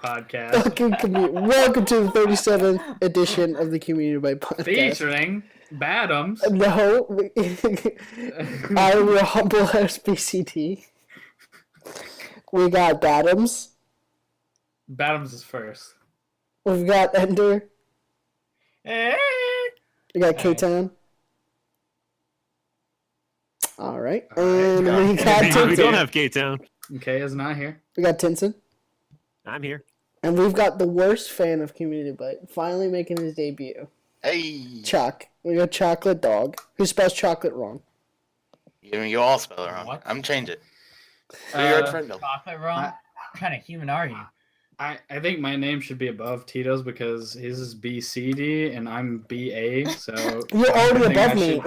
podcast. Welcome to the 37th edition of the Community Bite Podcast. Featuring Badams. No, I'm your humble host, BCT. We got Badams. Badams is first. We've got Ender. Hey. We got Kaytown. All right. And we got Tinsin. We don't have Kaytown. Kay is not here. We got Tinsin. I'm here. And we've got the worst fan of Community Bite finally making his debut. Hey. Choc. We got ChocalateDog, who spells chocolate wrong. You all spell it wrong. What? I'm change it. You're a friend. Chocolate wrong? What kind of human are you? I think my name should be above Tito's because his is BCD and I'm BA. So You're already above me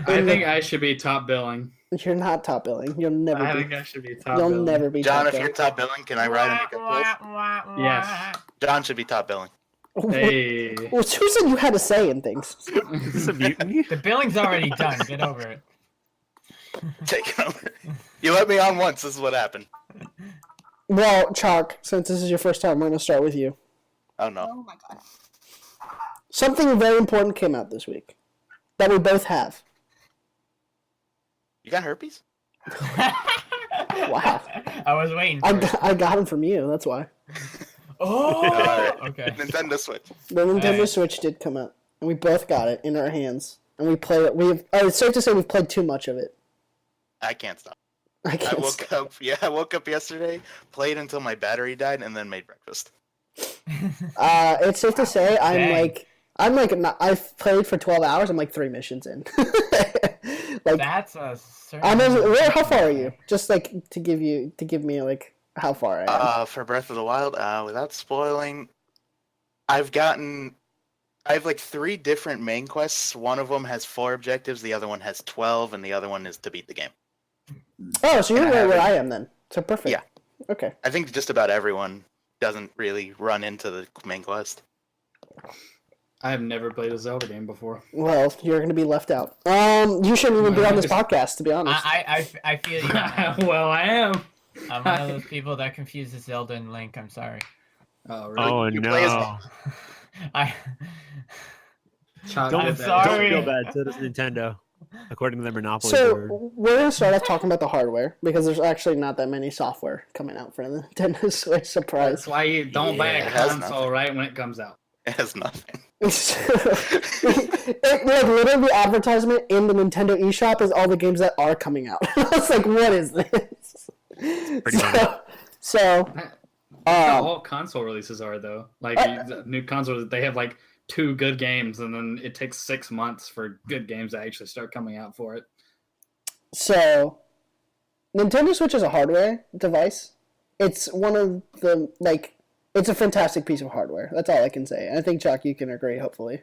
I think I should be top billing. You're not top billing. You'll never. I be. think I should be top You'll billing. never be. John, top if billing. you're top billing, can I ride in your good place? Yes. John should be top billing. Hey. Well, who said you had a say in things? Is this a mutiny? The billing's already done. Get over it. Take it over. You let me on once. This is what happened. Well, Choc, since this is your first time, we're going to start with you. Oh, no. Oh my god. Something very important came out this week that we both have. You got herpes? Wow. I was waiting for it. I got him from you, that's why. Oh! Alright. Okay. Nintendo Switch. The Nintendo Alright. Switch did come out, and we both got it in our hands. And we play it. It's safe to say we've played too much of it. I can't stop. I I can't. woke up yesterday, played until my battery died, and then made breakfast. It's safe to say Dang. I've played for 12 hours. I'm like 3 missions in. like That's a certain... how far are you? Just like to give me like how far I am. For Breath of the Wild, without spoiling, I have like 3 different main quests. One of them has 4 objectives, the other one has 12, and the other one is to beat the game. Oh, so you're and I right where haven't- I am then. So perfect. Yeah. Okay. I think just about everyone doesn't really run into the main quest. I have never played a Zelda game before. Well, you're going to be left out. You shouldn't even be on this podcast, to be honest. I feel you. Well, I am. I'm one of those people that confuses Zelda and Link. I'm sorry. Oh, really? Oh You play as- no! I... Choc- I'm Don't sorry. feel bad. So does Nintendo, according to the Monopoly So board. we're going to start off talking about the hardware because there's actually not that many software coming out for the Nintendo Switch. Surprise. That's why you don't buy Yeah, a it has console nothing. right when it comes out. It has nothing. It, like literally the advertisement in the Nintendo eShop is all the games that are coming out. I was like, what is this? Pretty funny. So All console releases are though. Like the new consoles, they have like 2 good games, and then it takes 6 months for good games to actually start coming out for it. So, Nintendo Switch is a hardware device. It's one of the, it's a fantastic piece of hardware. That's all I can say. I think, Chuck, you can agree, hopefully.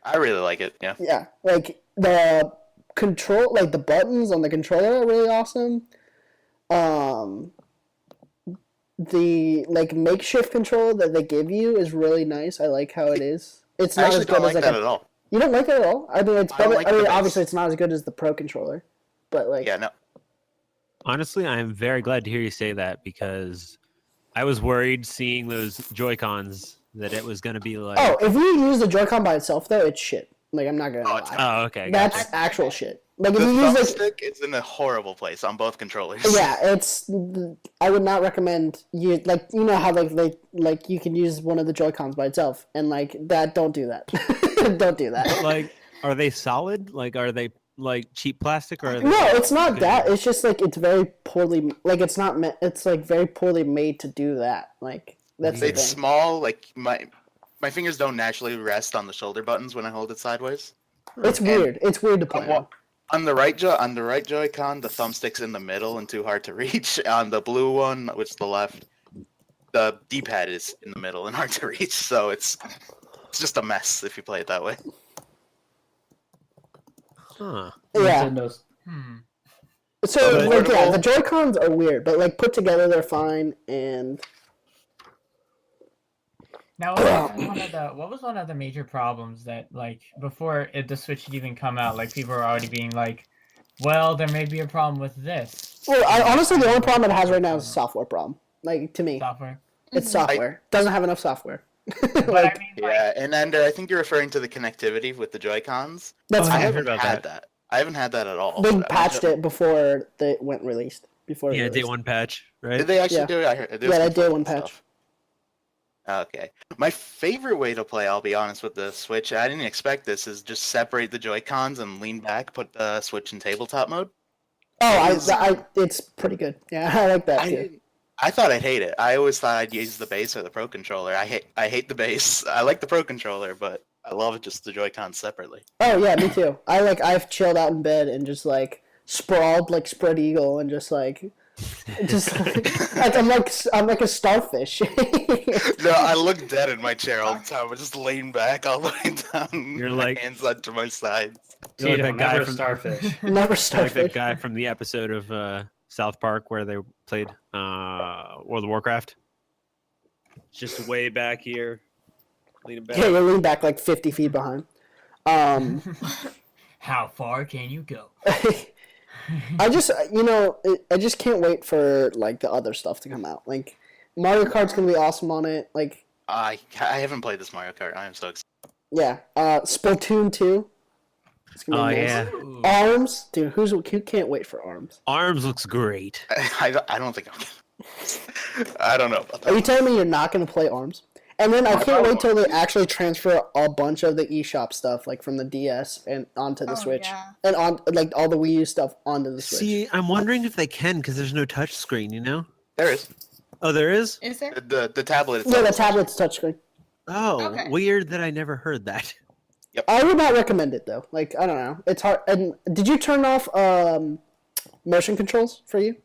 I really like it, yeah. Yeah, like, the control, like, the buttons on the controller are really awesome. The, like, makeshift control that they give you is really nice. I like how it is. It's I not actually as good don't like as, that at all. You don't like it at all? I mean, it's I don't better. like I mean, the base. obviously, it's not as good as the Pro controller, but like, Yeah, no. Honestly, I am very glad to hear you say that because I was worried seeing those Joy-Cons that it was going to be like. oh, if you use the Joy-Con by itself, though, it's shit. Like, I'm not gonna lie. Oh, okay. That's Gotcha. actual shit. Like, if The you use like, thumbstick is in a horrible place on both controllers. yeah, it's. I would not recommend you like you know how like you can use one of the Joy-Cons by itself and like that. Don't do that. Don't do that. Like, are they solid? Like, are they like cheap plastic or? Are they, No, like, it's not good? that. It's just like it's very poorly. Like it's not meant. It's like very poorly made to do that. Like that's the It's thing. small, like my fingers don't naturally rest on the shoulder buttons when I hold it sideways. It's weird. It's weird to play. on. On the right Joy-Con, the thumbstick's in the middle and too hard to reach. On the blue one, which is the left, the D-pad is in the middle and hard to reach. So it's just a mess if you play it that way. Huh. Yeah. Nintendo's. So But- like yeah, the Joy-Cons are weird, but like put together they're fine. And Now, what was one of the major problems that, like, before the Switch had even come out, like, people were already being like, well, there may be a problem with this. well, honestly, the only problem it has right now is a software problem. Like to me, Software. It's Mhm. software. Doesn't have enough software. But Like, I mean, like, Yeah, and Ender, I think you're referring to the connectivity with the Joy-Cons. that's Oh, I fine. yeah. haven't about had that. that. I haven't had that at all. They but I patched don't- it before they went released. Before it Yeah, day released. one patch, right? Did they actually Yeah. do it? I heard, Yeah, they did one patch. Okay. My favorite way to play, I'll be honest, with the Switch, I didn't expect this, is just separate the Joy-Cons and lean back, put the Switch in tabletop mode. Oh, it's pretty good. Yeah, I like that too. I thought I'd hate it. I always thought I'd use the base or the Pro Controller. I hate the base. I like the Pro Controller, but I love just the Joy-Cons separately. Oh yeah, me too. I've chilled out in bed and just like sprawled like spread eagle and just like like I'm like a starfish. No, I look dead in my chair all the time. I just lean back all the way down. You're my like- hands under my sides. You're like Tito, that guy never from- starfish. Never Like that starfish. guy from the episode of South Park where they played World of Warcraft. Just way back here, leaning back. Yeah, you lean back like 50 feet behind. how far can you go? I just I just can't wait for like the other stuff to come out. Like Mario Kart's gonna be awesome on it. Like I haven't played this Mario Kart. I am so excited. yeah, Splatoon 2. It's gonna be Oh nice. yeah, Ooh. Arms, dude. Who can't wait for Arms? Arms looks great. I don't think I'm. I don't know about that. Are you telling me you're not gonna play Arms? And then I can't probably wait till they actually transfer a bunch of the eShop stuff, like from the DS and onto the Oh, Switch, yeah. and on like all the Wii U stuff onto the Switch. See, I'm wondering if they can because there's no touch screen. You know? There is Oh, there is. Is there? the tablet. Yeah, the itself. tablet's touchscreen. Oh, Okay. weird that I never heard that. I would not recommend it though. Like I don't know, it's hard. And did you turn off motion controls for you,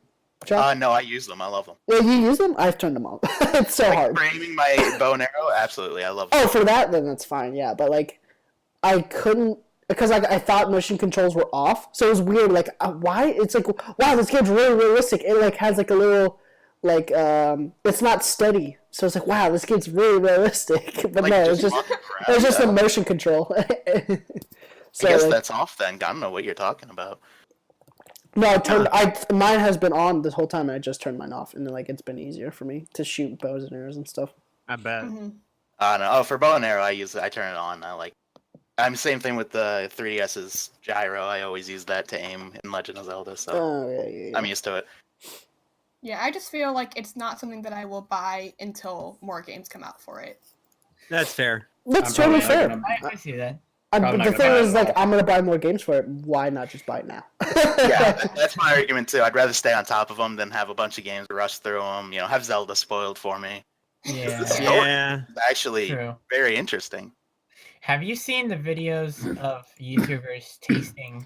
John? No, I use them. I love them. Yeah, you use them. I've turned them off. It's so Like hard. for aiming my bow and arrow, absolutely, I love them. Oh, for that, then that's fine. Yeah, but like, I couldn't because like I thought motion controls were off, so it was weird. Like, why? It's like, wow, this game's really realistic. It like has like a little, like, it's not steady. So it's like, wow, this game's really realistic. But Like, no, it's just walking it's around, just the though. motion control. So I guess like, that's off then. I don't know what you're talking about. no, mine has been on this whole time, and I just turned mine off, and then like it's been easier for me to shoot bows and arrows and stuff. I bet. Mhm. No. Oh, for bow and arrow, I turn it on. I'm same thing with the 3DS's gyro. I always use that to aim in Legend of Zelda, so Oh yeah. I'm used to it. Yeah, I just feel like it's not something that I will buy until more games come out for it. That's fair. That's I'm totally probably fair. not I see that. Probably not The gonna thing buy it is, at like, all. I'm gonna buy more games for it. Why not just buy it now? Yeah, that's my argument too. I'd rather stay on top of them than have a bunch of games rush through them. Have Zelda spoiled for me. Yeah. The story Yeah. is actually True. very interesting. Have you seen the videos of YouTubers tasting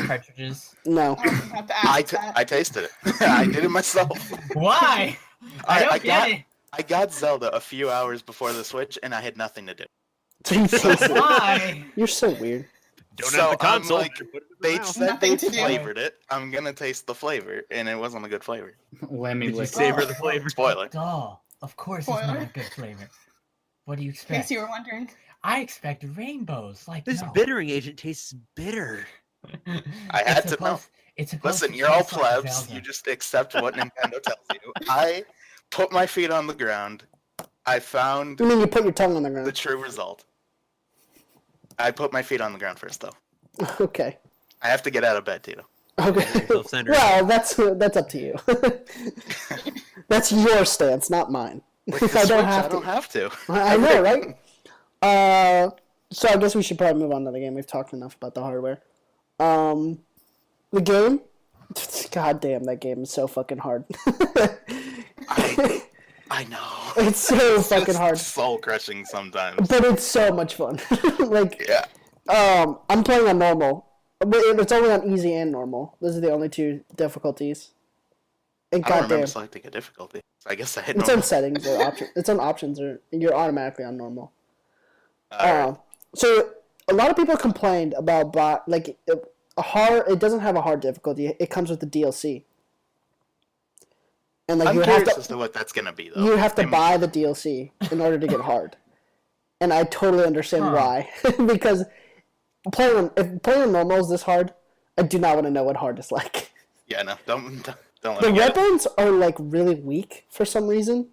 cartridges? No. I was about to ask that. I tasted it. I did it myself. Why? I don't get got it. I got Zelda a few hours before the Switch, and I had nothing to do. So you taste it. Why? You're so weird. Don't So, have the I'm console. like, put it in the They mouth. said they Nothing to do. flavored it. I'm gonna taste the flavor, and it wasn't a good flavor. Lemmy Did you lick. savor the flavor? Spoiler. Duh. Of course it's not Spoiler. a good flavor. What do you In case expect? you were wondering. I expect rainbows. Like This no. bittering agent tastes bitter. I It's had to know. supposed- It's supposed Listen, to you're all taste like plebs. Zelda. You just accept what Nintendo tells you. I put my feet on the ground. I found I mean, you put your tongue on the the ground. true result. I put my feet on the ground first, though. Okay. I have to get out of bed, Tito. Okay. Self-centered. Well, that's up to you. That's your stance, not mine. With the I Switch, don't have I to. don't have to. I know, right? So I guess we should probably move on to the game. We've talked enough about the hardware. The game. God damn, that game is so fucking hard. I know. It's so fucking It's hard, soul crushing sometimes. but it's so much fun. Like, Yeah. I'm playing on normal. But it's only on easy and normal. Those are the only two difficulties. And I don't remember goddamn, selecting a difficulty. So I guess I hit it's normal. on settings or options. It's on options, or you're automatically on normal. Alright. So a lot of people complained about it doesn't have a hard difficulty. It comes with the DLC, and like I'm you have curious to as to what that's gonna be, though. you have to I'm- buy the DLC in order to get hard, and I totally understand Huh. why. Because if playing on normal is this hard, I do not want to know what hard is like. Yeah, no, don't let The me get it. weapons are like really weak for some reason.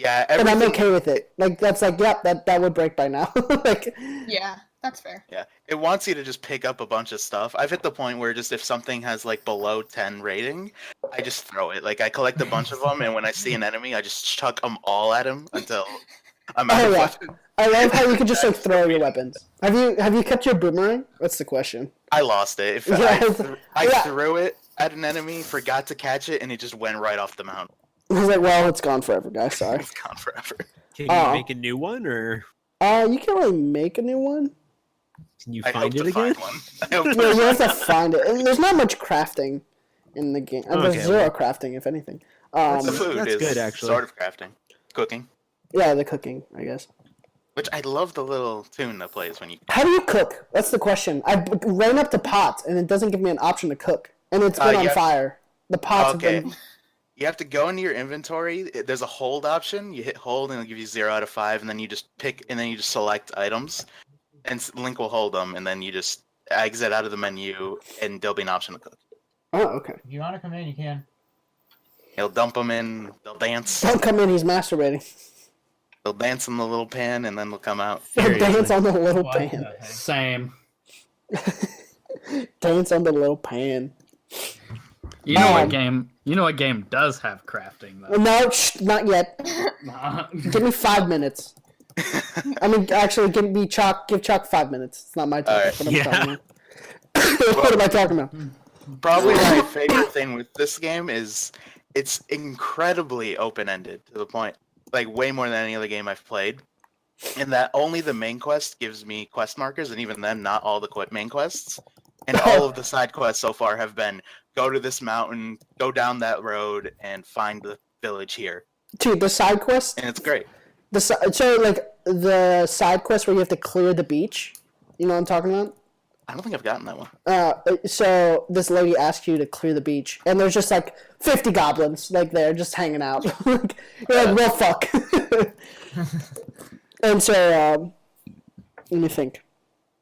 Yeah, and I'm everything. okay with it. Like that's like, yep, that would break by now. Like, Yeah, that's fair. Yeah, it wants you to just pick up a bunch of stuff. I've hit the point where just if something has like below 10 rating, I just throw it. Like I collect a bunch of them, and when I see an enemy, I just chuck them all at him until I'm out of yeah. weapons. I love how you can just like throw your weapons. Have you kept your boomerang? That's the question. I lost it. I threw it at an enemy, forgot to catch it, and it just went right off the mountain. I was like, well, it's gone forever, guys. Sorry. It's gone forever. Can you make a new one, or You can't really make a new one. can you I hope find it to again? find one. I hope Yeah, to you have to find one. find it. And there's not much crafting in the game. There's Okay, zero well. crafting, if anything. The food That's is good, actually. sort of crafting, cooking. Yeah, the cooking, I guess. Which I love the little tune that plays when you. How do you cook? That's the question. I ran up to pots, and it doesn't give me an option to cook. And it's been on yeah. fire. The pots have Okay. been... You have to go into your inventory. There's a hold option. You hit hold, and it'll give you 0 out of 5, and then you just pick, and then you just select items, and Link will hold them, and then you just exit out of the menu, and there'll be an option to cook. Oh, okay. If you want to come in, you can. He'll dump them in. They'll dance. Don't come in, he's masturbating. They'll dance in the little pan, and then they'll come out. He'll dance Seriously. on the little What pan. the heck? Same. Dance on the little pan. You know what Um, game? You know what game does have crafting though? No, not yet. Give me 5 minutes. I mean, actually, give Chalk 5 minutes. It's not my turn. Alright. What am I Yeah. talking about? What am I talking about? Probably my favorite thing with this game is it's incredibly open-ended to the point, like way more than any other game I've played. In that only the main quest gives me quest markers, and even then, not all the main quests. And all of the side quests so far have been go to this mountain, go down that road, and find the village here. Dude, the side quest. And it's great. So like the side quest where you have to clear the beach. You know what I'm talking about? I don't think I've gotten that one. So this lady asks you to clear the beach, and there's just like 50 goblins like there just hanging out. Like, you're like, well, fuck. And so, let me think.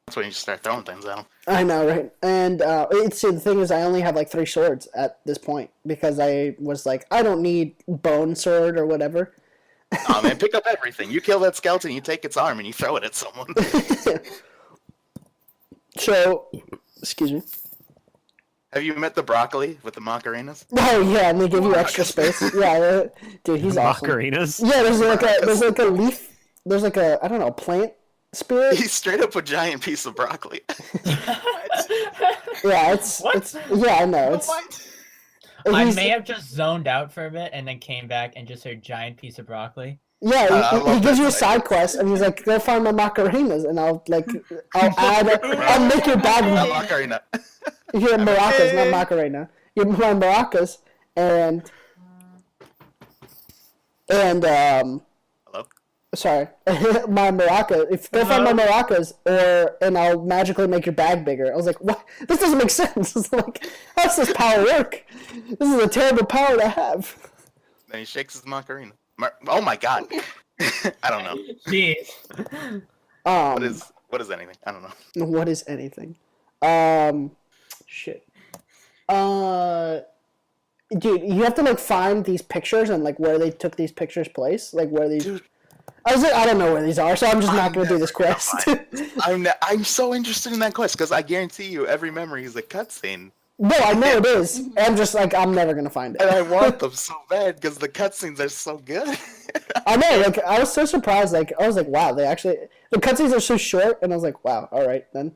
That's when you just start throwing things at them. I know, right? And the thing is, I only have like 3 swords at this point because I was like, I don't need bone sword or whatever. Oh man, pick up everything. You kill that skeleton, you take its arm, and you throw it at someone. So, excuse me. Have you met the broccoli with the Macarinas? Oh yeah, and they give you extra space. Yeah, dude, he's awesome. Macarinas. Yeah, there's like a leaf. There's like a, I don't know, plant spirit. He's straight up a giant piece of broccoli. Yeah, it's yeah, I know. It's I he's- may have just zoned out for a bit and then came back and just heard giant piece of broccoli. yeah, I he love gives that you a side side quest, and he's like, go find my Macarinas, and I'll make your bag. Not Macarena. You're maracas, not Macarena. You're my maracas, and Hello? sorry, my maraca. If go find my maracas, and I'll magically make your bag bigger. I was like, what? This doesn't make sense. It's like, how does this power work? This is a terrible power to have. Then he shakes his Macarena. Oh my god. I don't know. Jeez. What is anything? I don't know. What is anything? Shit. Dude, you have to like find these pictures and like where they took these pictures place, like where these. Dude. I was like, I don't know where these are, so I'm just not gonna do this quest. I'm so interested in that quest because I guarantee you every memory is a cutscene. No, I know it is. I'm just like, I'm never gonna find And it. I want them so bad because the cutscenes are so good. I know, like, I was so surprised. Like, I was like, wow, they actually the cutscenes are so short, and I was like, wow, all right then.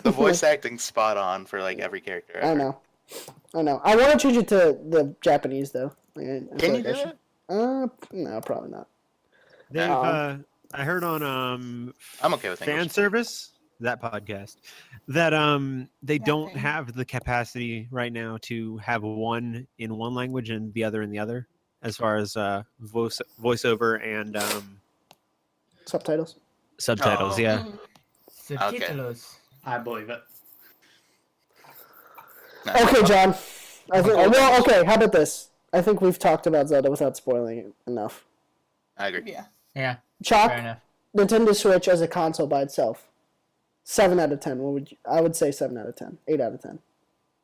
The voice acting's spot on for like every character. I Ever. know. I want to change it to the Japanese though. Like, I feel Can you like I do should- it? No, probably not. They've, Um, I heard on I'm okay with fan English. service, that podcast, that they That don't thing. have the capacity right now to have one in one language and the other in the other, as far as voiceover and Subtitles. subtitles. Oh. Yeah, Subtitles. I believe it. No. Okay, John. Well, okay. How about this? I think we've talked about Zelda without spoiling it enough. I agree. Yeah. Yeah, Chalk, fair enough. Nintendo Switch as a console by itself. 7 out of 10. What would you? I would say 7 out of 10. 8 out of 10.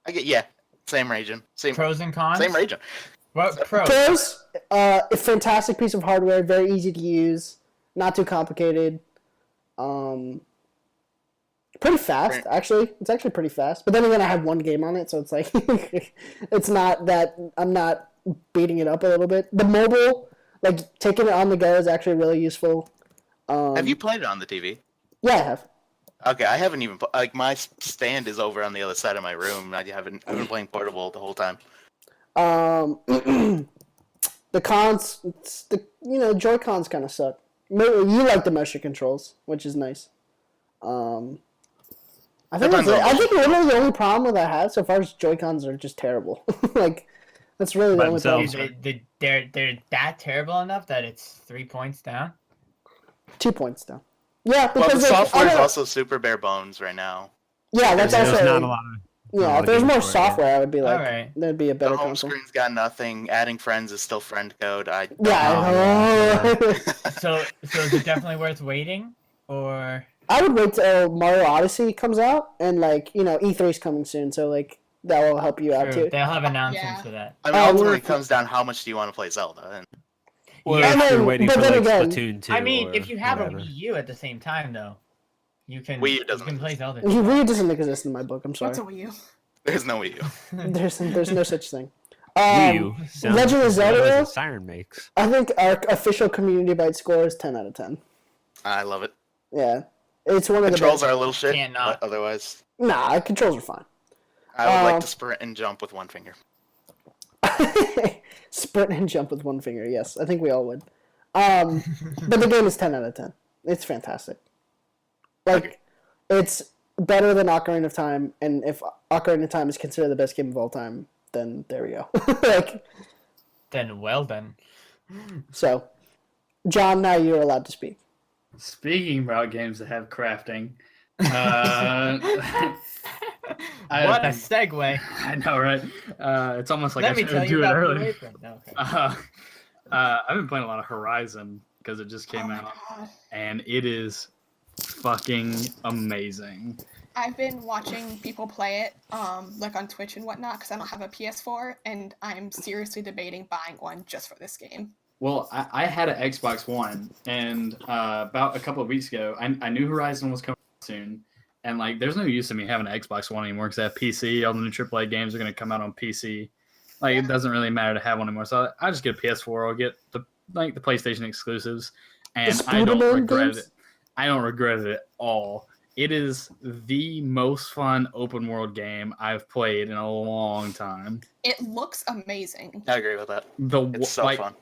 I get Same region. Same Pros and cons. region. What pro? Pros, a fantastic piece of hardware, very easy to use, not too complicated. Pretty fast, actually. It's actually pretty fast. But then again, I have one game on it, so it's like it's not that I'm not beating it up a little bit. The mobile, like taking it on the go, is actually really useful. Have you played it on the TV? Yeah, I have. Okay, I haven't even like my stand is over on the other side of my room. I've been playing portable the whole time. The cons, Joy-Cons kind of suck. You like the motion controls, which is nice. I think literally the only problem that I have so far is Joy-Cons are just terrible. Like, that's really the only problem. They're that terrible enough that it's 3 points down? 2 points down. Yeah, Well, because the software is also super bare bones right now. Yeah, that's There's also not a lot of. yeah. If there's more software, I would be like, Alright. there'd be a The better home console. screen's got nothing. Adding friends is still friend code. Yeah. So is it definitely worth waiting? Or I would wait till Mario Odyssey comes out, and E3's coming soon, so like that will help you out True, too. they'll have announcements Yeah. for that. I mean, ultimately, we're- it comes down how much do you want to play Zelda. And Or Yeah, if and you're then- waiting but for then like again- Splatoon 2. I mean, or if you have whatever. a Wii U at the same time, though, you can Wii U doesn't you can play Zelda. Wii U doesn't exist in my book. I'm sorry. What's a Wii U? there's no Wii U. There's no such thing. Wii U sounds Legend of as Zelda, loud as though? a siren makes. I think our official community bite score is 10 out of 10. I love it. Yeah, it's one of Controls the are a little shit, Can't not. but otherwise, best. Nah, controls are fine. I would like to sprint and jump with one finger. Sprint and jump with one finger. Yes, I think we all would. But the game is 10 out of 10. It's fantastic. Like, Okay. it's better than Ocarina of Time, and if Ocarina of Time is considered the best game of all time, then there we go. Like, Then well done. so, John, now you're allowed to speak. Speaking about games that have crafting, I What a think- segue. I know, right? It's almost like Let I me should tell you do it about Blue early. Apron. No, okay. I've been playing a lot of Horizon because it just Oh came my out, god. and it is fucking amazing. I've been watching people play it, like on Twitch and whatnot, because I don't have a PS4, and I'm seriously debating buying one just for this game. Well, I had an Xbox One, and about a couple of weeks ago, I knew Horizon was coming soon, and like, there's no use in me having an Xbox One anymore because I have PC. All the new AAA games are going to come out on PC. Like, it doesn't really matter to have one anymore. So I just get a PS4. I'll get the PlayStation exclusives, and I don't Spider-Man regret games? it. I don't regret it at all. It is the most fun open world game I've played in a long time. It looks amazing. I agree with that. The It's so like, fun.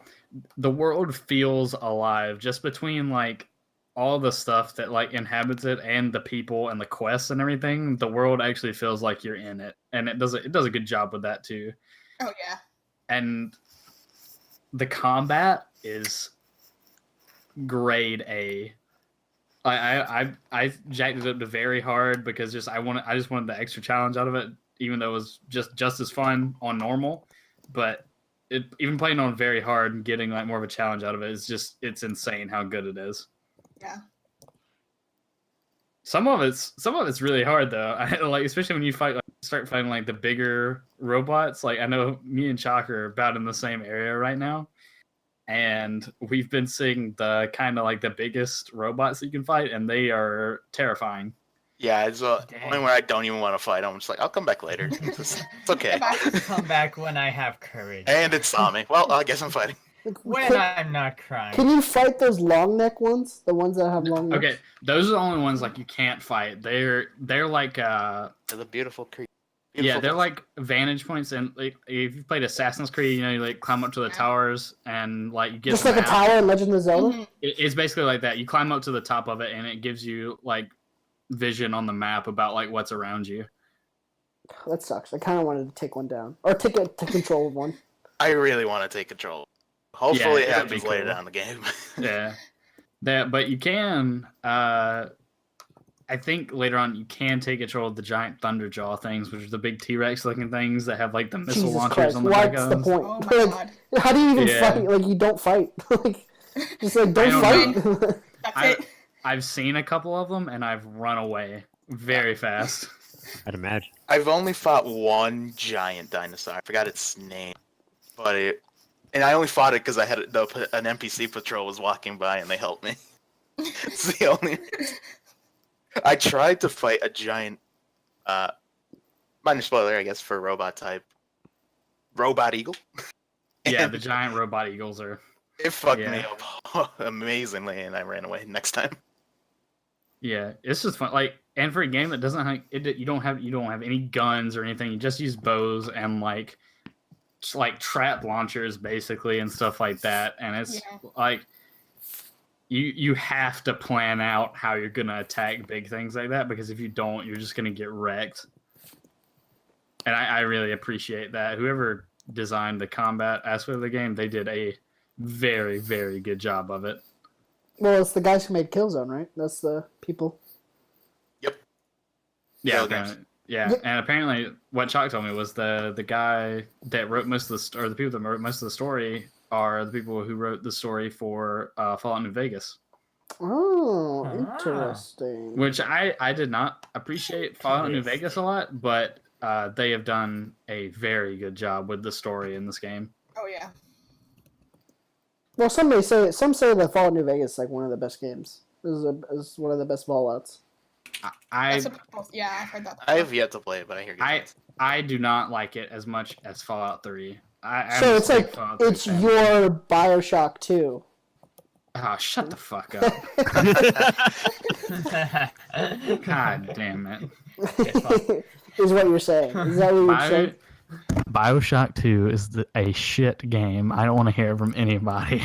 the world feels alive just between like all the stuff that like inhabits it and the people and the quests and everything. The world actually feels like you're in it, and it does a good job with that too. Oh yeah. And the combat is grade A. I jacked it up to very hard because I just wanted the extra challenge out of it, even though it was just as fun on normal. But even playing on very hard and getting like more of a challenge out of it it's insane how good it is. Yeah. Some of it's really hard though. Like, especially when you start fighting like the bigger robots. Like, I know me and Chalk are about in the same area right now, and we've been seeing the kind of like the biggest robots that you can fight, and they are terrifying. Yeah, it's a Dang. point where I don't even want to fight. I'm just like, I'll come back later. It's okay. If I- Come back when I have courage. And it saw me. Well, I guess I'm fighting. Like, When I'm not crying. can you fight those long neck ones? The ones that have long necks? Okay, those are the only ones like you can't fight. They're like They're the beautiful creature. yeah, they're like vantage points, and like if you played Assassin's Creed, you like climb up to the towers and like you get Just the like a map. tower in Legend of Zelda? Mhm. It's basically like that. You climb up to the top of it, and it gives you like vision on the map about like what's around you. That sucks. I kind of wanted to take one down. Or take control of one. I really want to take control. Hopefully it Yeah, it'd be happens later cool. down the game. Yeah, but you can. I think later on you can take control of the giant Thunderjaw things, which are the big T-Rex looking things that have like the missile Jesus launchers Christ. on the back What's of the them. point? Oh my Like, god. how do you even Yeah. fight? Like, you don't fight. Like, just like, don't I fight. don't That's I- it. I've seen a couple of them, and I've run away very fast. I'd imagine. I've only fought one giant dinosaur. I forgot its name. and I only fought it because I had an NPC patrol was walking by and they helped me. It's the only. I tried to fight a giant, minor spoiler, I guess, for robot type, robot eagle. Yeah, And the giant robot eagles are. it fucked me Yeah. up amazingly, and I ran away next time. Yeah, it's just fun. Like, and for a game that doesn't have you don't have any guns or anything. You just use bows and like trap launchers basically and stuff like that. And it's like you have to plan out how you're gonna attack big things like that, because if you don't, you're just gonna get wrecked. And I really appreciate that. Whoever designed the combat aspect of the game, they did a very, very good job of it. Well, it's the guys who made Killzone, right? That's the people. Yep. Yeah, Telegrams. yeah, and apparently what Chalk told me was the guy that wrote most of the, or the people that wrote most of the story are the people who wrote the story for Fallout New Vegas, Oh, interesting. which I did not appreciate Fallout New Vegas a lot, but they have done a very good job with the story in this game. Oh yeah. Well, some say that Fallout New Vegas is like one of the best games. Is one of the best Fallouts. I've heard that. I have yet to play it, but I hear good things. I do not like it as much as Fallout 3. So it's like it's your BioShock 2. Oh, shut the fuck up. God damn it. Is what you're saying. Is that what you're saying? BioShock 2 is a shit game. I don't want to hear it from anybody.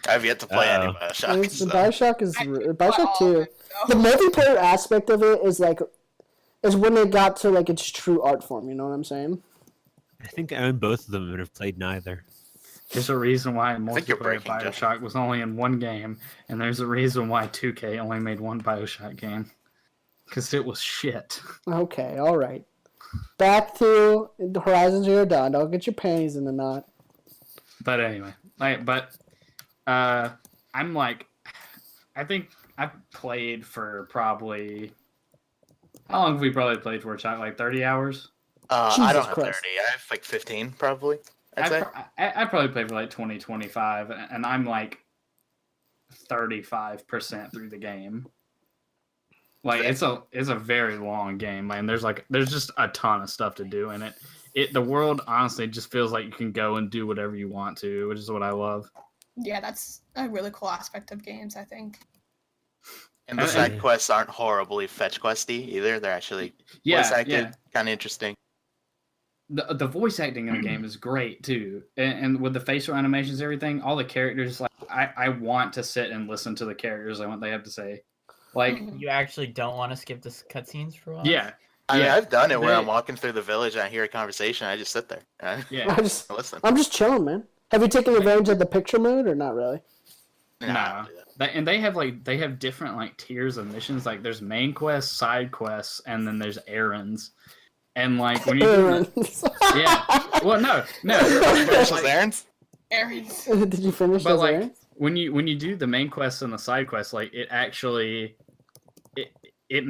I've yet to play any Bioshock. The BioShock is BioShock 2. The multiplayer aspect of it is when it got to like its true art form. You know what I'm saying? I think I own both of them and have played neither. There's a reason why think you're multiplayer breaking, Jeff. BioShock was only in one game, and there's a reason why 2K only made one BioShock game. Because it was shit. Okay, all right. Back to Horizon Zero Dawn. Don't get your panties in the knot. But anyway, I'm like, I think I've played for probably, how long have we probably played for, Chuck? Like 30 hours? I Jesus don't have Christ. 30. I have like 15, probably. I'd say. I probably played for like 20, 25, and I'm like 35% through the game. Like it's a very long game, man. There's just a ton of stuff to do in it. The world honestly just feels like you can go and do whatever you want to, which is what I love. Yeah, that's a really cool aspect of games, I think. And the side quests aren't horribly fetch questy either. They're actually voice acted, kind of interesting. The voice acting in the game is great too, and with the facial animations, and everything, all the characters, like I want to sit and listen to the characters and what they have to say. Like You actually don't want to skip the cutscenes for once? yeah, I mean, I've done it where I'm walking through the village and I hear a conversation. I just sit there. And yeah. listen. I'm just chilling, man. Have you taken advantage of the picture mode or not really? No. And they have different like tiers of missions. Like there's main quests, side quests, and then there's errands. And like when you Errands. well, no, Finish those like, errands? Aries. Did you finish but those like errands? when you do the main quests and the side quests, like it actually it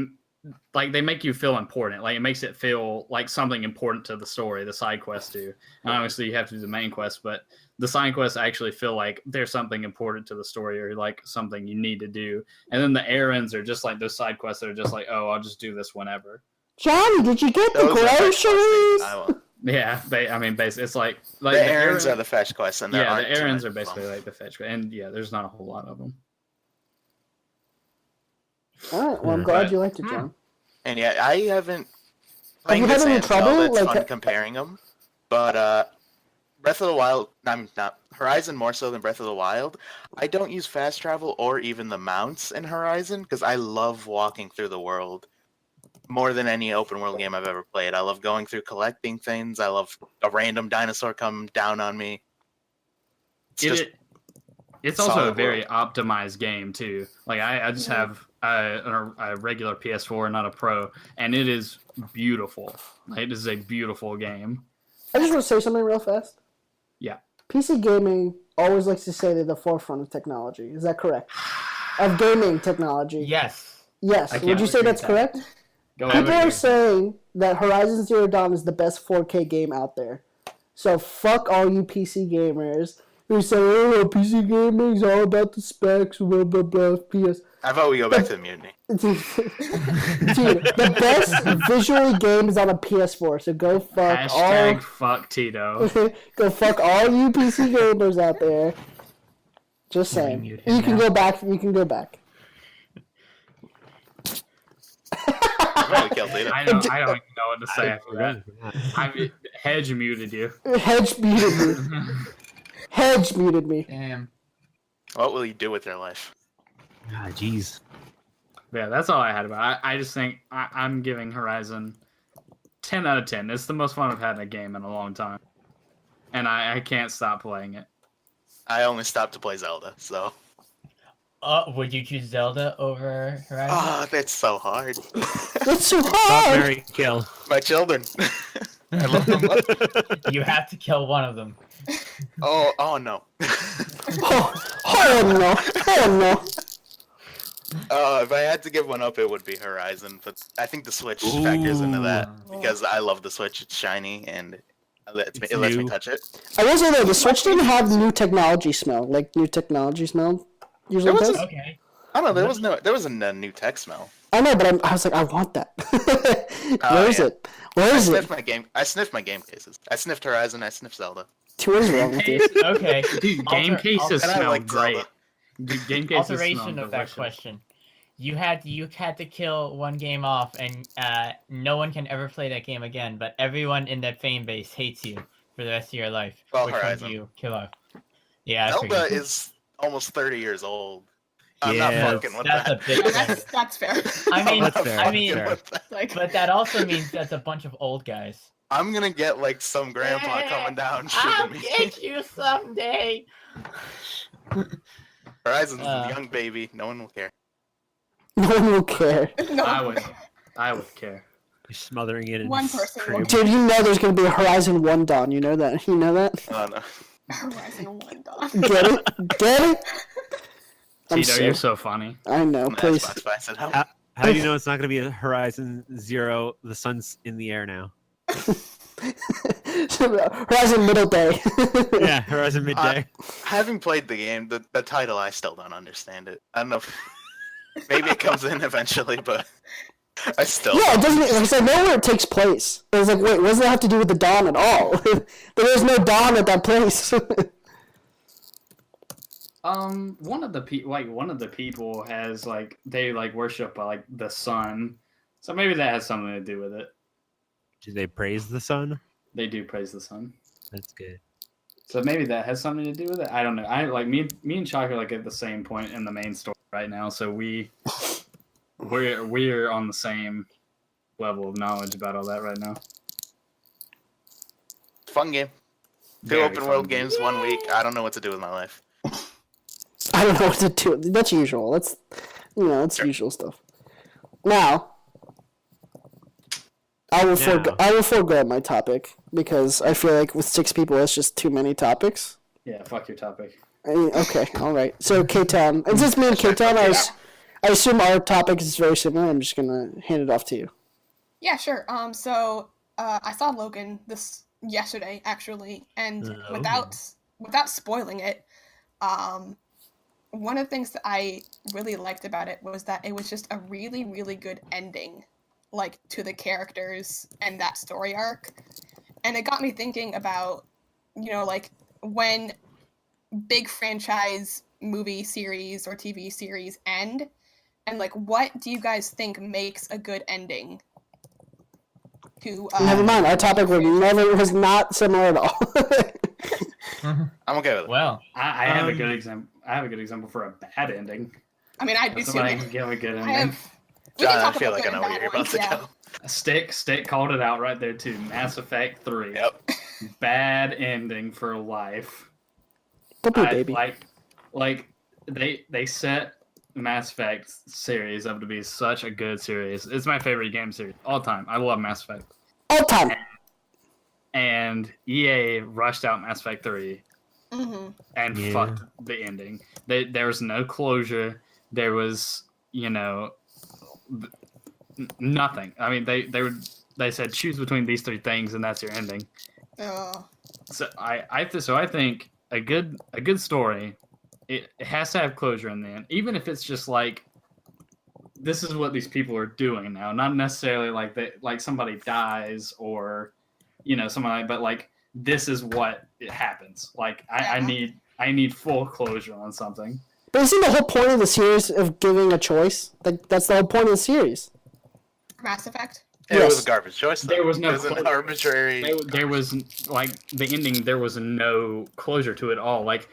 like they make you feel important. Like it makes it feel like something important to the story. The side quests do, and obviously you have to do the main quest, but the side quests actually feel like there's something important to the story or like something you need to do. And then the errands are just like those side quests that are just like, oh, I'll just do this whenever. Johnny, did you get the Those are fetch groceries? questy. Yeah, basically, it's like The errands are the fetch quests, and there the aren't too errands many are of basically them. like the fetch, and yeah, there's not a whole lot of them. All right, well, I'm glad you liked it, John. And yeah, I haven't. Have you Playing had this any handheld, trouble? it's Like, fun comparing them, but Breath of the Wild. I'm not Horizon more so than Breath of the Wild. I don't use fast travel or even the mounts in Horizon because I love walking through the world more than any open world game I've ever played. I love going through collecting things. I love a random dinosaur come down on me. It's also a solid very optimized game too. Like I just have a regular PS4, not a Pro, and it is beautiful. Like, it is a beautiful game. I just want to say something real fast. Yeah. PC gaming always likes to say they're the forefront of technology. Is that correct? Of gaming technology. Yes. Yes. I Would can't you say agree that's with that. correct? Go People ahead. are saying that Horizon Zero Dawn is the best 4K game out there. So fuck all you PC gamers who say, "Oh, PC gaming is all about the specs." Blah blah blah. PS. I vote we go back to the mutiny. Dude, the best visually game is on a PS4. So go fuck Hashtag fuck Tito. go fuck all you PC gamers out there. Just saying. Mute him You can now. go back. You can go back. I vote we kill Tito. I don't even know what to say after that. I Hedge muted you. Hedge muted me. Hedge muted me. Damn. What will you do with your life? Ah, jeez. Yeah, that's all I had about it. I just think I'm giving Horizon 10 out of 10. It's the most fun I've had in a game in a long time. And I can't stop playing it. I only stopped to play Zelda, so. Would you choose Zelda over Horizon? Oh, that's so hard. It's so Fuck, hard. Mary, kill. My children. I love them. You have to kill one of them. Oh no. Oh no. Oh no. If I had to give one up, it would be Horizon, but I think the Switch factors into that because I love the Switch. It's shiny and it lets me new. touch it. I will say though, the Switch didn't have new technology smell. Like new technology smell usually There was does. Okay. I don't know. There wasn't a new tech smell. I know, but I was like, I want that. Where is yeah. it? Where is it? I sniffed my game cases. I sniffed Horizon. I sniffed Zelda. What is wrong with you? Okay. Dude, game cases And I smell like great. Zelda. Dude, game cases Alteration smell of that delicious. question. You had to kill one game off, and no one can ever play that game again. But everyone in that fan base hates you for the rest of your life. Well, Which one Horizon. do you kill off? Yeah, I Zelda figured. is almost 30 years old. I'm not Yeah, fucking with That's a that. big Yeah, thing. that's fair. I mean, That's fair. I mean, Fair. Like, but that also means that's a bunch of old guys. I'm gonna get like some grandpa coming down I'll shooting me. get you someday. Horizon's a young baby. No one will care. No one will care. no. I would care. You're smothering it in One person will crib. Dude, you know there's gonna be a Horizon 1 Dawn. You know that? You know that? Oh no. Horizon 1 Dawn. Get it? Get it? I'm Tito, you're so funny. I know. Please. That's why I said, How do you know it's not going to be a Horizon Zero? The sun's in the air now. Horizon Middle Day. Yeah, Horizon Midday. having played the game, the title, I still don't understand it. I don't know. Maybe it comes in eventually, but I still. Yeah, it doesn't. Because I know where it takes place. I was like, wait, what does that have to do with the dawn at all? There is no dawn at that place. One of the people has they worship the sun, so maybe that has something to do with it. Do they praise the sun? They do praise the sun, That's good. so maybe that has something to do with it. I don't know. I like me and Chalk are at the same point in the main story right now, so we're on the same level of knowledge about all that right now. Fun game. Two Very open fun world game. games 1 week. I don't know what to do with my life. I don't know what to do. That's usual. That's that's usual stuff. Now, I will forego my topic because I feel like with 6 people, it's just too many topics. Yeah, fuck your topic. Okay, all right. So Kaytown, and since me and Kaytown, I assume our topic is very similar. I'm just gonna hand it off to you. Yeah, sure. So I saw Logan this yesterday actually, and without spoiling it, one of the things that I really liked about it was that it was just a really, really good ending, to the characters and that story arc. And it got me thinking about, when big franchise movie series or TV series end, and what do you guys think makes a good ending? To Never mind. Our topic was not similar at all. I'm okay with it. Well, I have a good example. I have a good example for a bad ending. I mean, I'd be Somebody too. can give a good I ending. have. We can John, I talk feel about like I good know and where you're bad about to ones, yeah. go. Stick called it out right there too. Mass Effect 3. Yep. Bad ending for life. Don't be a baby. They set Mass Effect series up to be such a good series. It's my favorite game series all time. I love Mass Effect. All time. And EA rushed out Mass Effect 3 Mm-hmm. and fucked the ending. There was no closure. There was, nothing. I mean, they said choose between these 3 things and that's your ending. Oh. I think a good story, it has to have closure in the end, even if it's just like, this is what these people are doing now, not necessarily like somebody dies or somebody, but like this is what it happens. Like I need full closure on something. But isn't the whole point of the series of giving a choice? Like that's the whole point of the series. Mass Effect. It Yes. was a garbage choice. Though. There was no It was an closure. arbitrary. There was like the ending. There was no closure to it all. Like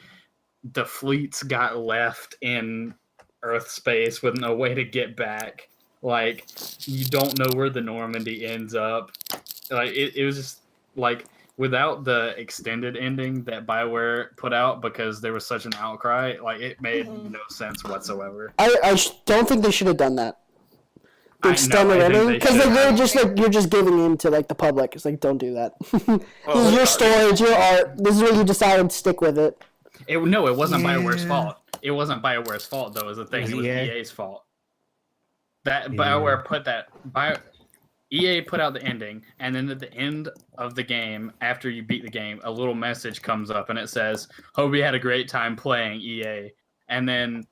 the fleets got left in Earth space with no way to get back. Like you don't know where the Normandy ends up. Like it was just like without the extended ending that BioWare put out because there was such an outcry. Like it made no sense whatsoever. I don't think they should have done that. The extended ending, because they're just like you're just giving in to like the public. It's like don't do that. This is your story, it's your art. This is what you decided to stick with it. It wasn't BioWare's fault. It wasn't BioWare's fault though. Is the thing. It was EA's fault. That BioWare put EA put out the ending, and then at the end of the game, after you beat the game, a little message comes up and it says, "Hope you had a great time playing, EA." And then,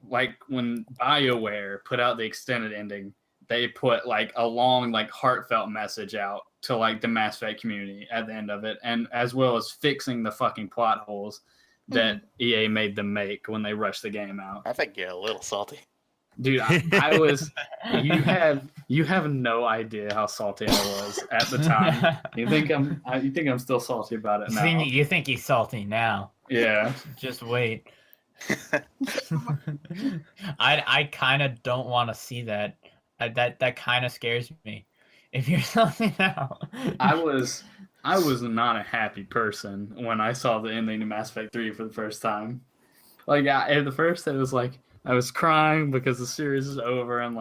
like when BioWare put out the extended ending, they put like a long, like heartfelt message out to like the Mass Effect community at the end of it, and as well as fixing the fucking plot holes that EA made them make when they rushed the game out. I think you're a little salty. Dude, I was. You have no idea how salty I was at the time. You think I'm still salty about it now? You think he's salty now? Yeah. Just wait. I kind of don't want to see that. That kind of scares me. If you're salty now, I was not a happy person when I saw the ending to Mass Effect 3 for the first time. Like at the first, it was like I was crying because the series is over and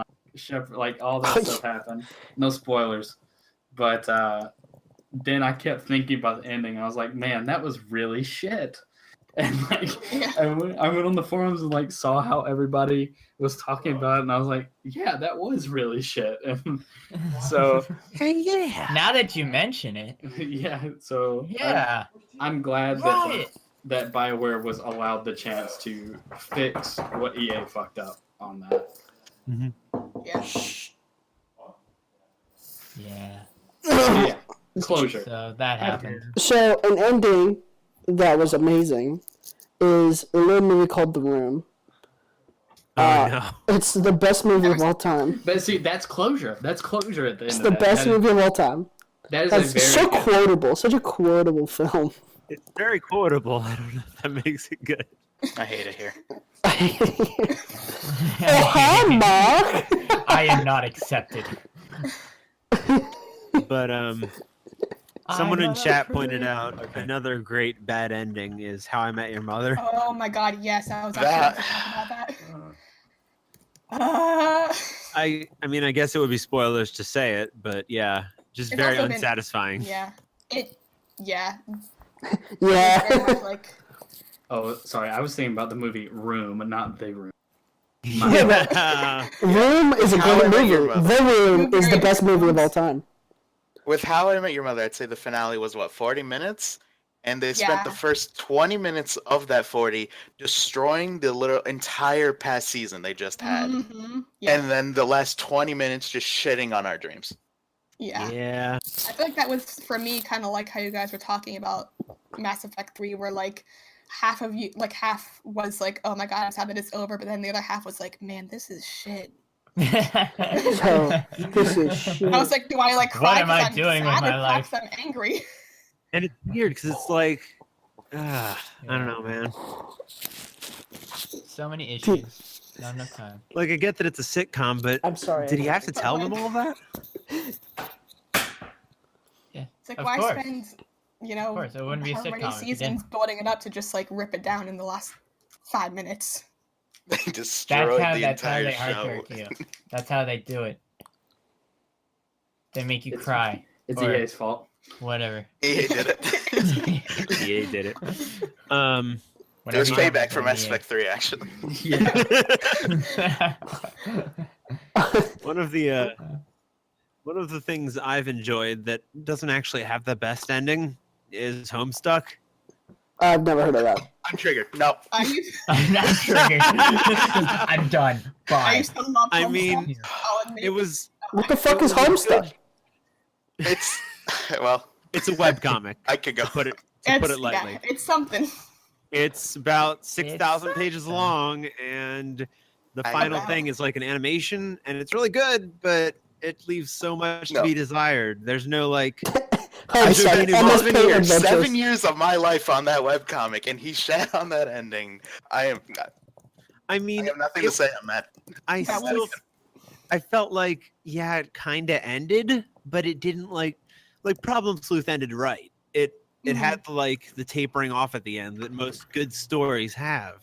like all that stuff happened. No spoilers, but then I kept thinking about the ending. I was like, man, that was really shit. And like I went on the forums and like saw how everybody was talking about it, and I was like, yeah, that was really shit. And so now that you mention it, yeah, I'm glad that BioWare was allowed the chance to fix what EA fucked up on that. Yeah. Closure. So that happened. So an ending that was amazing is a little movie called The Room. No. It's the best movie of all time. But see, that's closure. That's closure at the end. It's the best movie of all time. That is That's so quotable. Such a quotable film. It's very quotable. I don't know if that makes it good. I hate it here. Oh, hi, Mark. I am not accepted. But someone in chat pointed out another great bad ending is How I Met Your Mother. Oh my god, yes, I was actually thinking about that. I mean, I guess it would be spoilers to say it, but yeah, just It's very also been- unsatisfying. Yeah. Yeah. Very much like, Oh, sorry. I was thinking about the movie Room, not The Room. Room is a How I great Met Your movie. Mother. The Room is the best movie of all time. With How I Met Your Mother, I'd say the finale was 40 minutes, and they spent the first 20 minutes of that 40 destroying the entire past season they just had, yeah. and then the last 20 minutes just shitting on our dreams. Yeah. Yeah. I feel like that was, for me, kind of like how you guys were talking about Mass Effect 3, where, like, half was like, oh my god, I'm sad that it's over, but then the other half was like, man, this is shit. So, this is shit. I was like, do I, like, cry What am I I'm doing with sad my or life? I'm angry? And it's weird because it's like, I don't know, man. So many issues. Not enough time. Like, I get that it's a sitcom, but I'm sorry. did he have to tell them all that? Yeah. It's like, Of why course. spend, Of course, it wouldn't be a however many sitcom if you seasons building it up to just, like, rip it down in the last 5 minutes? They destroyed the entire they show. hardcore you. That's how they do it. They make you cry. It's Or- EA's fault. Whatever. EA did it. EA did it. There's Whatever you payback want for from Mass EA. Effect 3, actually. Yeah. One of the One of the things I've enjoyed that doesn't actually have the best ending is Homestuck. I've never heard of that. I'm triggered. No. I used, I'm not triggered. I'm done. I Bye. used to love I Homestuck, mean, I'll admit. It was What the fuck is Homestuck? It's well, it's a webcomic. I could go. To put it It's- lightly. Yeah, it's something. It's about 6,000 It's pages something. long, and the I final know. thing is like an animation, and it's really good, but it leaves so much No. to be desired. There's no like, I Homestuck. spent Endless 7 Paint years, Adventures. 7 years of my life on that webcomic, and he shat on that ending. I I mean, have nothing to say on that. I That still, was- I felt like, yeah, it kind of ended, but it didn't like Problem Sleuth ended right. It had the tapering off at the end that most good stories have.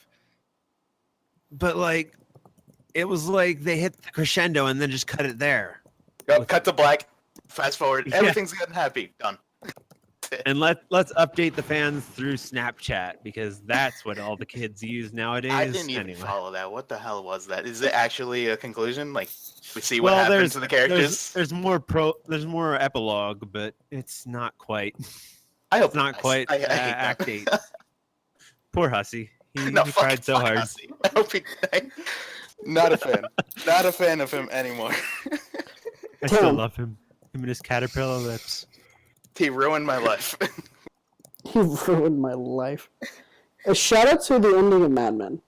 But like, it was like they hit the crescendo and then just cut it there. Yep, cut to black. Fast forward. Yeah. Everything's good and happy. Done. And let's update the fans through Snapchat because that's what all the kids use nowadays. I didn't even anyway. follow that. What the hell was that? Is it actually a conclusion? Like we see what happens to the characters? There's more epilogue, but it's not quite. I hope It's not nice. quite I hate act that. 8. Poor Hussy. He No, tried fucking so fuck hard. Hussey. I hope he. Not a fan. Not a fan of him anymore. I still Tim. love him. Him and his caterpillar lips. He ruined my life. You ruined my life. A shout out to the ending of Mad Men.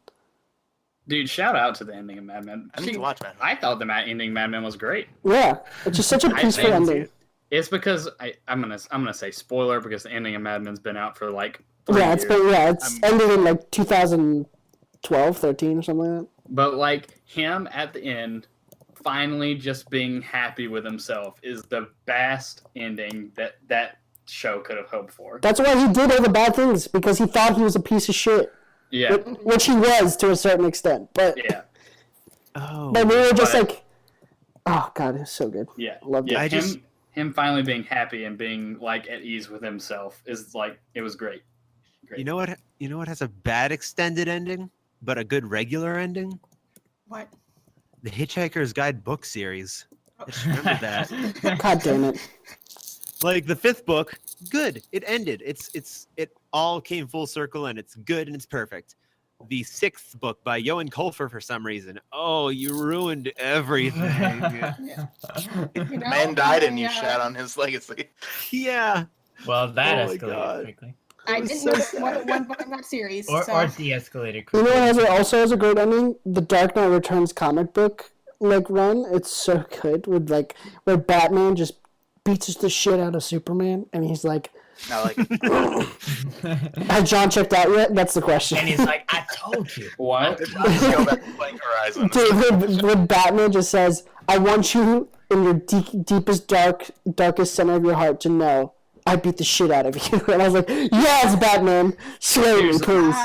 Dude, shout out to the ending of Mad Men. I need to watch, man. I thought the ending of Mad Men was great. Yeah, it's just such a I peaceful didn't see ending. it. It's because I'm gonna say spoiler because the ending of Mad Men's been out for like 3 Yeah, years. it's ended in like 2012, 13 or something like that. But like him at the end, finally just being happy with himself is the best ending that show could have hoped for. That's why he did all the bad things, because he thought he was a piece of shit. Yeah, Which he was to a certain extent. But yeah, Oh. but we were just But- like, oh god, it's so good. yeah. Loved Yeah, it. him finally being happy and being like at ease with himself is like it was great. You know what? You know what has a bad extended ending, but a good regular ending? What? The Hitchhiker's Guide book series. I just remembered that. God damn it. Like the 5th book, good. It ended. It all came full circle and it's good and it's perfect. The 6th book by Johan Colfer for some reason. Oh, you ruined everything. You know, Man died and you yeah. shat on his legacy. Yeah. Well, that Oh my escalated God. quickly. I It was didn't so know sad. more than one book in that series. Or so. de-escalated You quickly. know what also has a great ending? The Dark Knight Returns comic book run. It's so good with where Batman just beats the shit out of Superman, and he's like, Now, like, "Has John checked out yet?" That's the question. And he's like, I told you. What? let's go back to playing Horizon. Dude, when Batman just says, "I want you in your deepest darkest center of your heart to know I beat the shit out of you," and I was like, "Yes, Batman, slay me, please."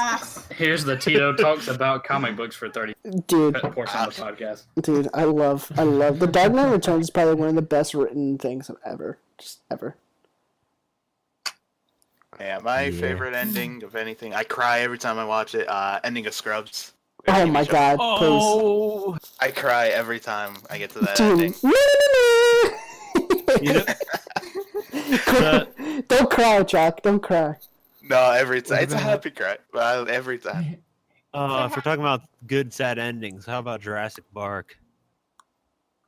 Here's the Tito talks about comic books for 30 Dude, portion of the podcast. dude, I love The Dark Knight Returns is probably one of the best written things ever, just ever. Yeah, my Yeah. favorite ending of anything. I cry every time I watch it. Ending of Scrubs. Oh my god, Oh. I cry every time I get to that please. ending. You know, Don't cry, Chuck. Don't cry. No, every time. It's a about- happy cry. But every time. if we're talking about good sad endings, how about Jurassic Park?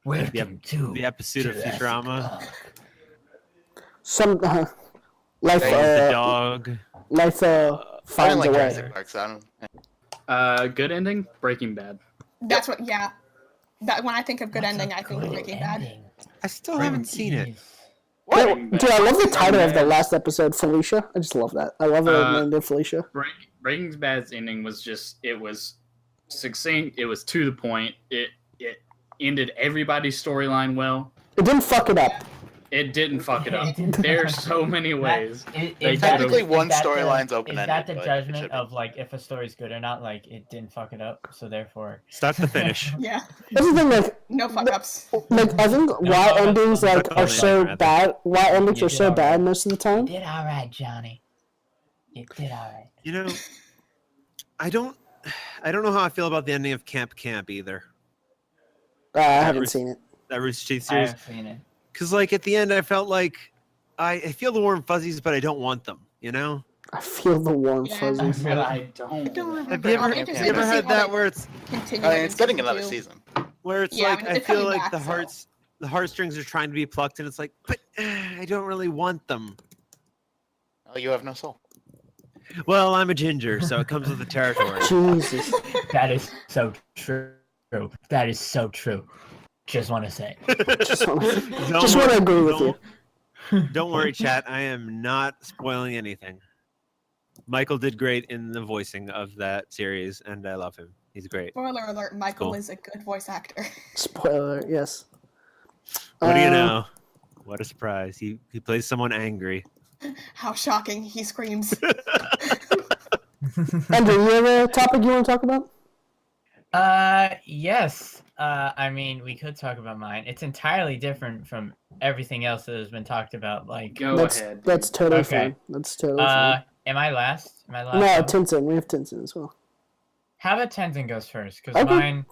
Welcome to The episode of Jurassic Futurama. Park. Some life, The dog. life I don't finds like a way. Jurassic Park, so I don't. Good ending? Breaking Bad. That's what. Yeah. That when I think of good What's a ending, I think good Breaking Bad. ending? I still haven't seen it. Breaking Bad. Dude, I love the title of the Bad. last episode, Felicia. I just love that. I love it named it Felicia. Breaking Bad's ending was just it was succinct. It was to the point. It ended everybody's storyline well. It didn't fuck it up. It didn't fuck it up. It didn't There's fuck it so many ways. Is They that- technically is one that the- storyline's Is open-ended, that the but it judgment should be. of like if a story's good or not? Like it didn't fuck it up, so therefore. Start to finish. Yeah. That's the thing, No fuck ups. I think why no, endings no, like no, are no, so rather. bad. Why endings You are did so alright. bad most of the You time. did all right, Johnny. You did all right. You know, I don't know how I feel about the ending of Camp either. I haven't Rooster- seen it. That Rooster Teeth I series. haven't seen it. Because like at the end, I felt like I feel the warm fuzzies, but I don't want them. You know? I feel the warm Yeah. fuzzies. But I don't. Have you ever, I'm have interested you to ever see had how that they where it's Continue. I mean, it's getting season another two. season. Yeah, like I mean, I they're feel coming like back, so- the heartstrings are trying to be plucked, and it's like, but I don't really want them. Oh, you have no soul. Well, I'm a ginger, so it comes with the territory. Jesus. That is so true. That is so true. Just want to say. Just want to Don't agree with you. Don't worry, chat. I am not spoiling anything. Michael did great in the voicing of that series, and I love him. He's great. Spoiler alert: Michael Cool. is a good voice actor. Spoiler, yes. What do you know? What a surprise. He plays someone angry. How shocking! He screams. Andrew, you have a topic you want to talk about? Yes. I mean, we could talk about mine. It's entirely different from everything else that has been talked about. Like, Go that's ahead. that's totally Okay. fine. That's totally fine. am I last? Am I last? No, one? Tinsin. We have Tinsin as well. How about Tenzin goes first? Because Okay.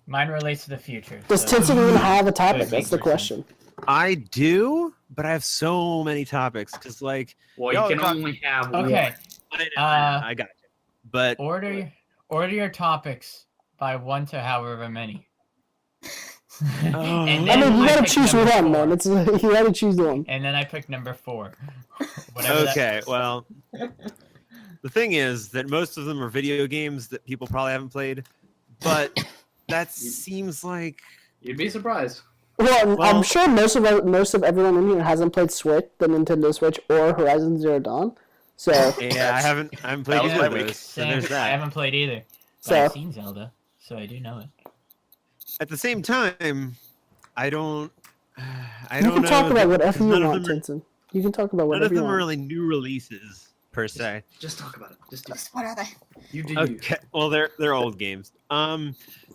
mine relates to the future. Does so- Tinsin even have a topic? Good, That's the makes question. I do, but I have so many topics because, like, Well, Y'all you can got- only have Okay. I got you. But Order your topics by 1 to however many. Oh. And I then mean, you gotta pick choose number one, 4. man. It's you gotta choose one. And then I pick number 4. Whatever that- okay, well, the thing is that most of them are video games that people probably haven't played, but that seems like You'd be surprised. Well, Well- I'm sure most of everyone in here hasn't played Switch, the Nintendo Switch, or Horizon Zero Dawn. So, yeah, I haven't played that was either my of week. those. So Same. there's I that. haven't played either. But So- I've seen Zelda, so I do know it. At the same time, I don't you know can talk about that- whatever 'cause you none of want, them are- Tinsin. You can talk about None of whatever you them are want. really new releases per se. Just talk about it. Just do it. What are they? You do you. Okay, well they're old games.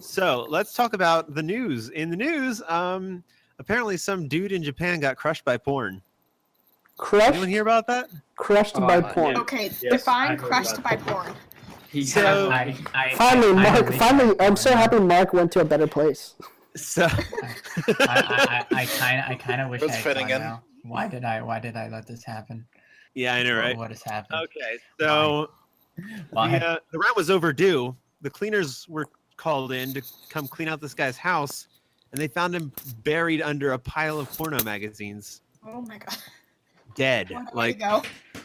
So let's talk about the news. In the news, apparently some dude in Japan got crushed by porn. Crushed, Anyone hear about that? crushed Oh, by yeah. porn. Okay, Yes, I define heard crushed about by that. porn. He So- had- Finally, I Mark. wish Finally, I I'm could so remember. happy Mark went to a better place. So I kind of wish It was I had fitting gone in. now. Why did I let this happen? yeah, I know, right? What has happened? Okay, so Why? the rent was overdue. The cleaners were called in to come clean out this guy's house, and they found him buried under a pile of porno magazines, Oh my god. dead. What a way to Like go.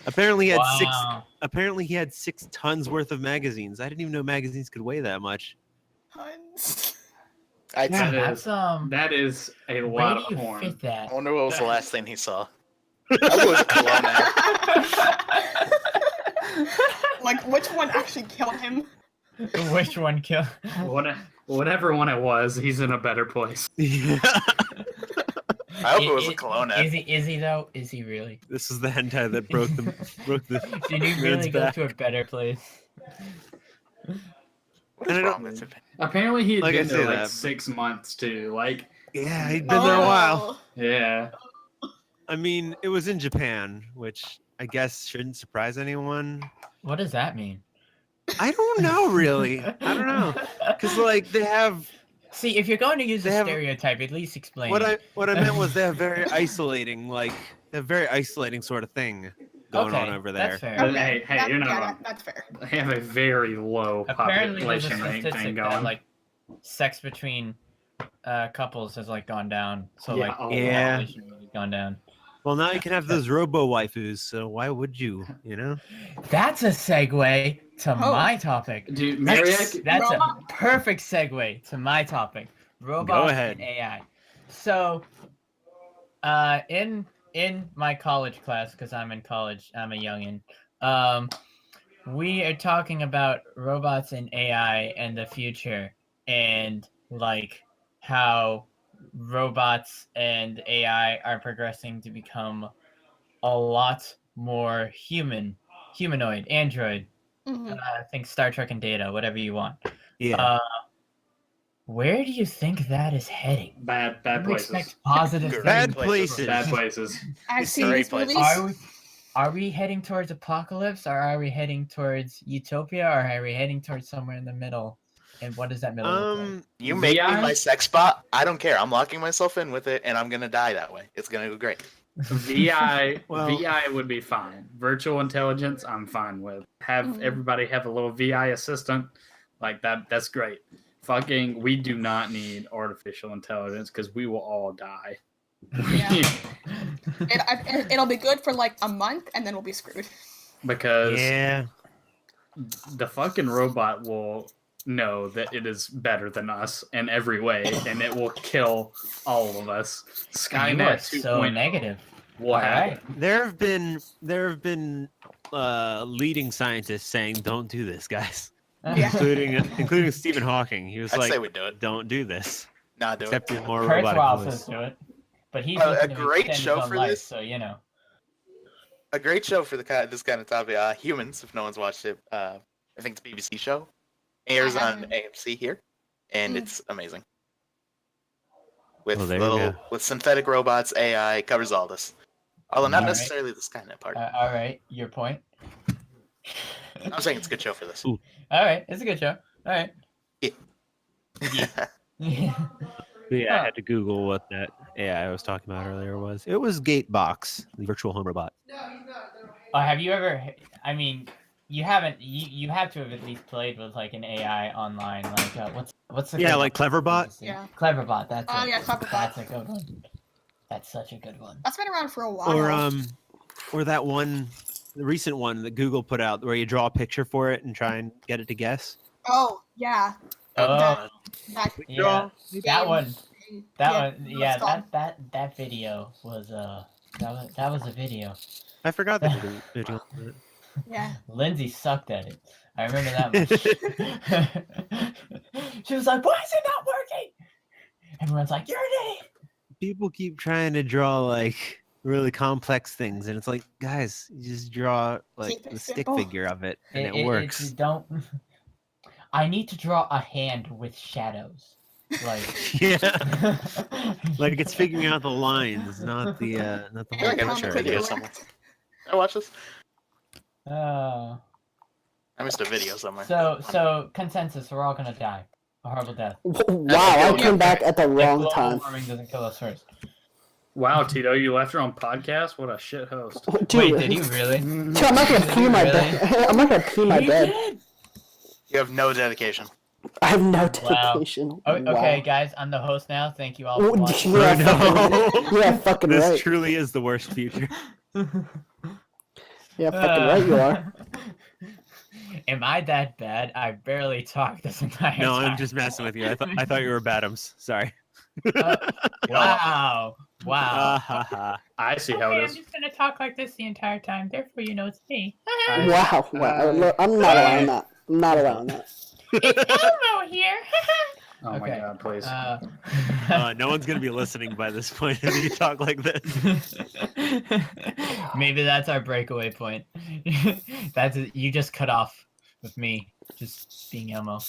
apparently he had six. Wow. Apparently he had 6 tons worth of magazines. I didn't even know magazines could weigh that much. Tons. I'd Yeah, say, that's that is a Where lot do of you porn. fit that? I wonder what was the last thing he saw. That was cologne. Like, which one actually killed him? Which one killed? Whatever one it was, he's in a better place. Yeah. I hope it was a cologne. Is he though? Is he really? This is the hentai that broke the. Did he man's really go back. to a better place? What And is I wrong don't- with it? Apparently, he had Like I been there say like that. 6 months too. Like, Yeah, he'd been there a while. yeah. I mean, it was in Japan, which I guess shouldn't surprise anyone. What does that mean? I don't know, really. I don't know, because like they have See, if you're going to use They a have- stereotype, at least explain. what it. I meant was they have very isolating, sort of thing going on Okay, over there. That's fair. But Okay, hey, you're not yeah, wrong. that's fair. They have a very low Apparently, there's a population rate statistic thing that going. like sex between couples has like gone down. So Yeah, like oh, the yeah. population rate has gone down. Well, now you can have those robo waifus, so why would you? You know? That's a segue to Oh. my topic. Dude, That's Mariak, a Robot. perfect segue to my topic. Robots ahead. and AI. So, in my college class, because I'm in college, I'm a youngin. We are talking about robots and AI and the future, and like how robots and AI are progressing to become a lot more humanoid, android. Mhm. Think Star Trek and Data, whatever you want. Yeah. Where do you think that is heading? bad You places. expect positive Great Bad things. places. Bad places. I've It's seen great these places. movies. Are we heading towards apocalypse, or are we heading towards utopia, or are we heading towards somewhere in the middle? And what does that middle look like? You make me VI? my sex bot. I don't care. I'm locking myself in with it, and I'm gonna die that way. It's gonna go great. VI Well- VI would be fine. Virtual intelligence, I'm fine with. Have everybody have a little VI assistant like that. That's great. Fucking, we do not need artificial intelligence because we will all die. Yeah. It'll be good for like a month, and then we'll be screwed. Because Yeah. the fucking robot will know that it is better than us in every way, and it will kill all of us. You are Skynet so 2.0 negative. will All happen. right. There have been leading scientists saying, "Don't do this, guys," Yeah. including Stephen Hawking. He was I'd like, say we do it. "Don't do this." Nah, do Except it. in more Kurzweil robotic says voice. do it, but he's A looking to great extend show his own for life, this. so you know. A great show for this kind of topic. Humans, if no one's watched it, I think it's a BBC show. Airs on haven't. AMC here, and it's amazing. With Well, there you go. with synthetic robots, AI, covers all this. Although not Alright. necessarily the Skynet part. All right, your point. I'm saying it's a good show for this. All right, it's a good show. All right. But yeah, I had to Google what that AI I was talking about earlier was. It was Gatebox, the virtual home robot. Have you ever? I mean, you haven't. You have to have at least played with like an AI online. Like what's the Yeah, good like one? Cleverbot. Yeah. Cleverbot. That's Oh it. yeah, Cleverbot. That's a good one. That's such a good one. That's been around for a while. Or that one, the recent one that Google put out where you draw a picture for it and try and get it to guess. Oh yeah. Oh, That yeah. That game one. thing. That Yeah, one. Yeah. it's called- That video was that was a video. I forgot that video. Yeah. Lindsay sucked at it. I remember that much. She was like, "Why is it not working?" Everyone's like, "You're an idiot." People keep trying to draw like really complex things, and it's like, guys, you just draw like Keep it the stick simple. figure of it, and it It's- works. don't. I need to draw a hand with shadows. Like, Yeah, like it's figuring out the lines, not the I whole think I missed a picture. video somewhere. I watch this. oh. I missed a video somewhere. So consensus, we're all gonna die. A horrible death. Wow, I came back at the If wrong global time. warming doesn't kill us first. Wow, Tito, you left her on podcast? What a shit host. Dude, Wait, did you really? Dude, I'm not gonna pee my bed. I'm not gonna pee my You bed. did? You have no dedication. I have no dedication. Oh, okay, Wow. guys, I'm the host now. Thank you all Oh, for watching. yeah, No. fucking, yeah, fucking This right. truly is the worst future. Yeah, fucking right you are. Am I that bad? I barely talked this entire No, time. I'm just messing with you. I thought you were Badams. Sorry. Wow. Wow. Ha ha. I see how it is. just gonna talk like this the entire time. Therefore, you know it's me. Wow, wow. Look, I'm not allowing that. I'm not allowing that. It's Elmo here. Oh my Okay. god, please. No one's gonna be listening by this point if you talk like this. Maybe that's our breakaway point. That's it. You just cut off with me just being Elmo.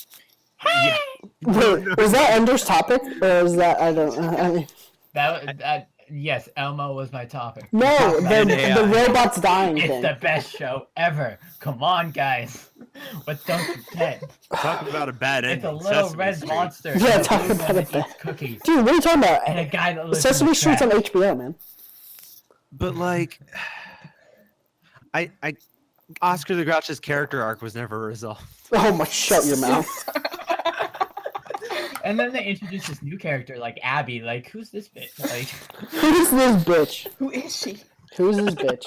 Yeah. Wait, was that Ender's topic? Or was that, I don't I mean, That yes, Elmo was my topic. no, the robot's dying It's thing. the best show ever. Come on, guys. But don't forget, Talk about a bad it's ending. a little Sesame red Street. monster. Yeah, and talk a blue about man it, that eats cookies. Dude, what are you talking about? And a guy that lives Sesame in the Street's on trash. HBO, man. But like, I Oscar the Grouch's character arc was never resolved. Oh my, shut your mouth. And then they introduced this new character like Abby. Like, who's this bitch? Like, Who's this bitch? Who is she? Who's this bitch?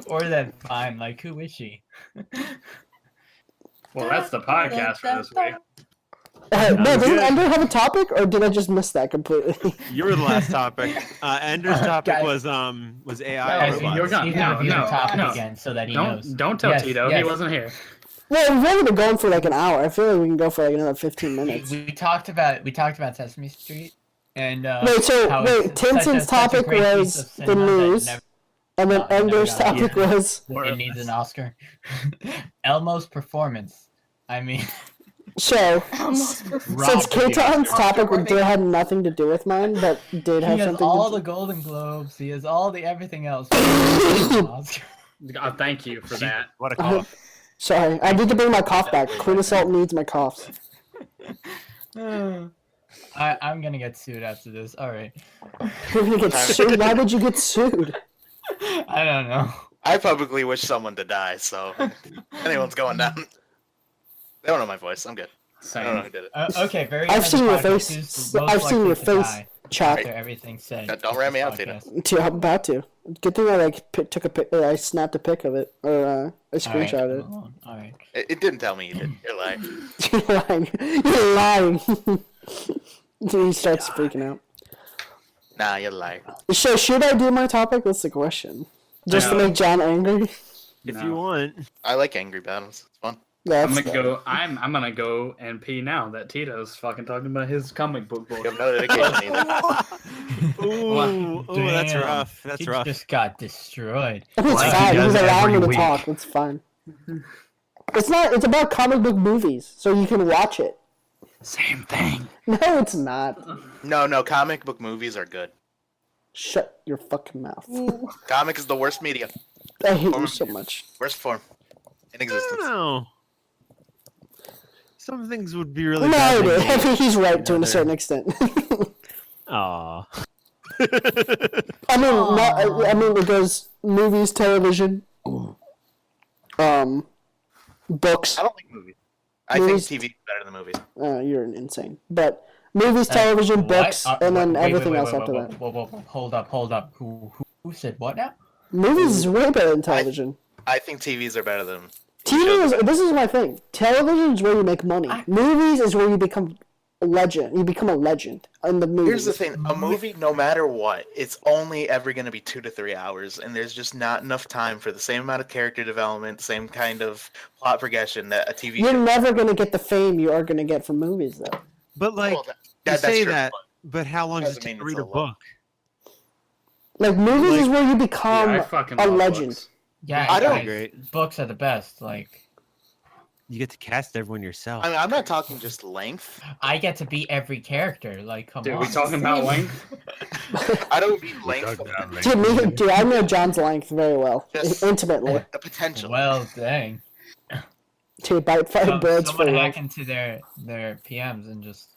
or then fine. Like, who is she? Well, that's the podcast for this week. No, doesn't good. Ender have a topic, or did I just miss that completely? You were the last topic. Ender's topic Guys. was AI Guys, robots. you're gonna- He's no, gonna review no, the topic no. again so that he knows. Don't tell Yes, Tito. yes. He wasn't here. Well, we've only been going for like an hour. I feel like we can go for like another 15 minutes. We talked about Sesame Street and Wait, so how wait, it's such a Tinsin's topic great piece was of the cinema that news, never- and then Oh, never Ender's got it. topic was it needs an Oscar. Elmo's performance. I mean, so. Almost perfect. Rob Since the Kaytown's Oscar topic worthy. had nothing to do with mine, but did he have has something all to the Golden Globes. He has all the everything else. Oscar. Thank you for that. What a call. Sorry, I need to bring my cough back. Queen Assault needs my coughs. I'm gonna get sued after this. All right. You're gonna get sued? Why would you get sued? I don't know. I publicly wish someone to die, so anyone's going down. They don't know my voice. I'm good. I don't know who did it. Okay, very. I've seen your podcast face. who's most I've seen likely your to face, die Chop. after everything said. Don't ram me this out, Tina. podcast. Dude, I'm about to. Good thing I took a pic. Or I snapped a pic of it, or I screenshot it. All right. It didn't tell me you did. You're lying. You're lying. You're lying. He starts freaking out. Nah, you're lying. So should I do my topic? That's the question. Just to No. make John angry. If No. you want. I like angry battles. It's fun. That's I'm gonna go and pee now that Tito's fucking talking about his comic book book. You have no dedication either. Ooh, that's Damn. rough. That's He rough. just got destroyed. It's Like he fine. does He's allowing me every to week. talk. It's fine. It's not. It's about comic book movies, so you can watch it. Same thing. No, it's not. No, comic book movies are good. Shut your fucking mouth. Comic is the worst medium. I hate you so much. Worst form in I existence. don't know. Some things would be really No, bad. I think he's right to a Another- certain extent. Aw. I mean, I mean, it goes movies, television, books. I don't like movies. I Movies- think TV is better than movies. You're insane. But movies, television, What? books, and then wait, everything wait, else wait, after whoa, that. whoa, whoa, whoa. Hold up. Who said what now? Movies is way better than television. I think TVs are better than. TV is. This is my thing. Television is where you make money. Movies is where you become a legend. You become a legend in the movies. Here's the thing: a movie, no matter what, it's only ever going to be 2 to 3 hours, and there's just not enough time for the same amount of character development, same kind of plot progression that a TV You're show. never gonna get the fame you are gonna get from movies, though. But like, Well, you that's say true, that, but but how long does it doesn't take to mean read it's a a lot. book? Like movies Like- is where you I become fucking a love legend. books. Yeah, I don't- guys, Great. books are the best. Like, You get to cast everyone yourself. I mean, I'm not talking just length. I get to be every character. Like, come Dude, on. we talking about length? I don't mean length. Dude, I know John's length very well, Just- intimately. The potential. Well, dang. Dude, bite five birds for Someone life. hack into their PMs and just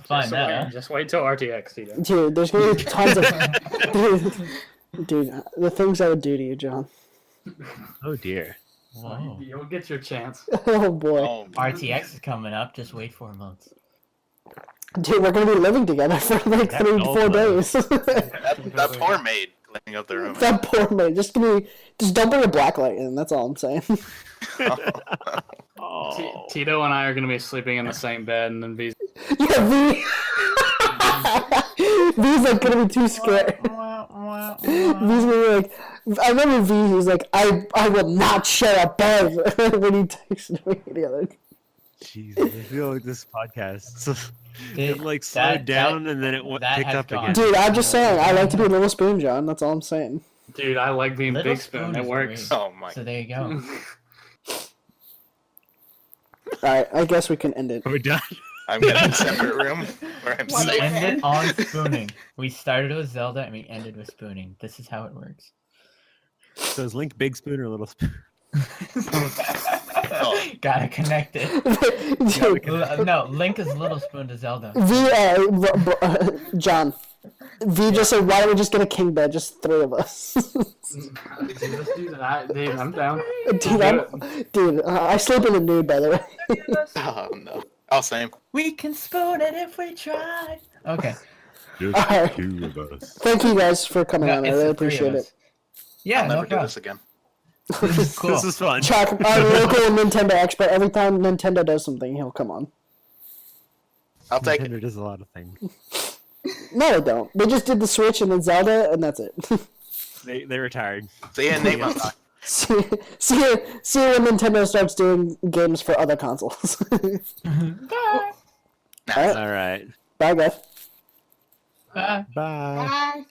find Just that. wait, Huh? just wait till RTX, Tito. Dude, there's gonna be tons of dude, the things I would do to you, John. Oh dear. Whoa. You'll get your chance. Oh boy, Oh, RTX is coming up. Just wait 4 months. dude, we're gonna be living together for like That's 3 to 4 days. that poor maid cleaning up the room. That poor man, just don't bring a blacklight in. That's all I'm saying. Oh. Tito and I are gonna be sleeping in the same bed, and then V's. Yeah, V. V's like gonna be too scared. V's gonna be like, I remember V. He was like, I will not share a bed when he texted me the other day. Jesus, I feel like this podcast. It like slowed That- down and then it that picked has up gone. again. Dude, I'm just saying, I like to be a little spoon, John. That's all I'm saying. Dude, I like being Little Big Spoon. Spoon It is works. great. Oh my. So there you go. Alright, I guess we can end it. Are we done? I'm getting a separate room where I'm What? We safe. ended on spooning. We started with Zelda and we ended with spooning. This is how it works. So is Link Big Spoon or Little Spoon? Gotta connect it. Dude, No, Link is Little Spoon to Zelda. John. V just said, why don't we just get a king bed? Just 3 of us. Let's do that. Dude, I'm down. Dude, I sleep in the nude, by the way. Oh no. Oh, same. We can spoon it if we try. Okay. Just Alright. 2 of us. Thank you guys for coming No, on. I it's really the 3 of appreciate us. it. Yeah, I'll no never do problem. this again. This is cool. This is fun. Chuck, our local Nintendo expert, every time Nintendo does something, he'll come on. I'll take it. Nintendo does a lot of things. No, they don't. They just did the Switch and then Zelda, and that's it. They retired. See you in 8 months. see you when Nintendo starts doing games for other consoles. Bye. Alright, All right. bye guys. Bye. Bye. Bye.